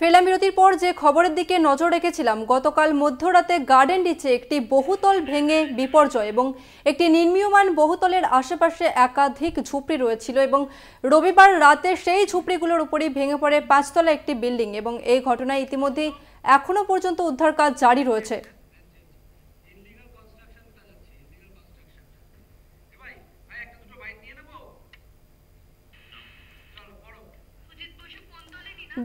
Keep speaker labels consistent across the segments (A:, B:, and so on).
A: ফেরলাম বিরতির পর যে খবরের দিকে নজর রেখেছিলাম, গতকাল মধ্যরাতে গার্ডেন রিচে একটি বহুতল ভেঙে বিপর্যয় এবং একটি নির্মীয়মান বহুতলের আশেপাশে একাধিক ঝুপড়ি রয়েছিল এবং রবিবার রাতে সেই ঝুপড়িগুলোর উপরই ভেঙে পড়ে 5তলা একটি বিল্ডিং এবং এই ঘটনায় ইতিমধ্যেই এখনো পর্যন্ত উদ্ধার কাজ জারি রয়েছে।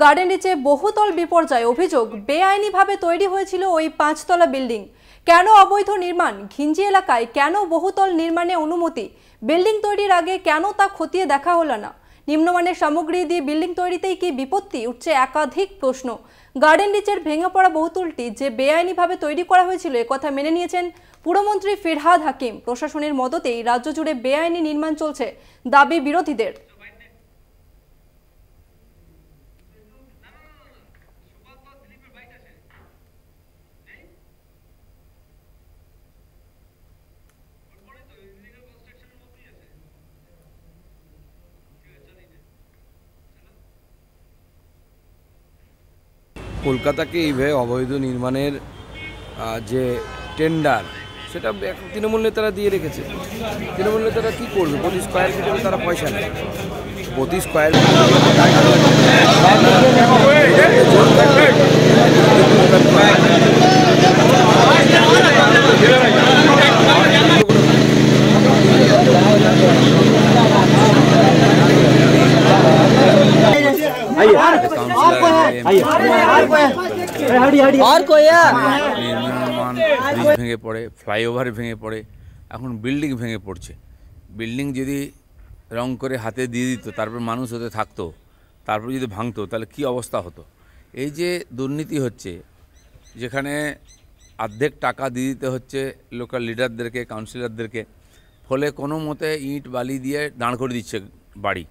A: গার্ডেন রিচে বহুতল বিপর্যয় অভিযোগ, বেআইনিভাবে তৈরি হয়েছিল ওই 5তলা বিল্ডিং। কেন অবৈধ নির্মাণ? ঘিঞ্জি এলাকায় কেন বহুতল নির্মাণে অনুমতি? বিল্ডিং তৈরির আগে কেন তা খতিয়ে দেখা হলো না? নিম্নমানের সামগ্রী দিয়ে বিল্ডিং তৈরিতেই কি বিপত্তি? উঠছে একাধিক প্রশ্ন। গার্ডেন রিচের ভেঙে পড়া বহুতলটি যে বেআইনিভাবে তৈরি করা হয়েছিল একথা মেনে নিয়েছেন পুরমন্ত্রী ফিরহাদ হাকিম। প্রশাসনের মদতেই রাজ্য জুড়ে বেআইনি নির্মাণ চলছে, দাবি বিরোধীদের।
B: কলকাতাকে এইভাবে অবৈধ নির্মাণের যে টেন্ডার, সেটা তৃণমূল নেতারা দিয়ে রেখেছে। তৃণমূল নেতারা কী করবে? প্রতি স্কোয়ার ফিটে তারা পয়সা নেয়, প্রতি স্কোয়ার ব্রিজ ভেঙে পড়ে, ফ্লাইওভার ভেঙে পড়ে, এখন বিল্ডিং ভেঙে পড়ছে। বিল্ডিং যদি রং করে হাতে দিয়ে দিত, তারপর মানুষ হতে থাকতো, তারপর যদি ভাঙতো, তাহলে কি অবস্থা হতো? এই যে দুর্নীতি হচ্ছে, যেখানে অর্ধেক টাকা দিয়ে দিতে হচ্ছে লোকাল লিডারদেরকে, কাউন্সিলরদেরকে, ফলে কোনো মতে ইট বালি দিয়ে দাঁড় করে দিচ্ছে বাড়ি।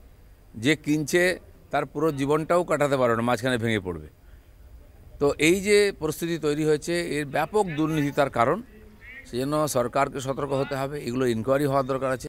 B: যে কিনছে তার পুরো জীবনটাও কাটাতে পারবে না, মাঝখানে ভেঙে পড়বে। তো এই যে পরিস্থিতি তৈরি হয়েছে, এর ব্যাপক দুর্নীতি তার কারণ। সেজন্য সরকারকে সতর্ক হতে হবে, এগুলো ইনকোয়ারি হওয়ার দরকার আছে।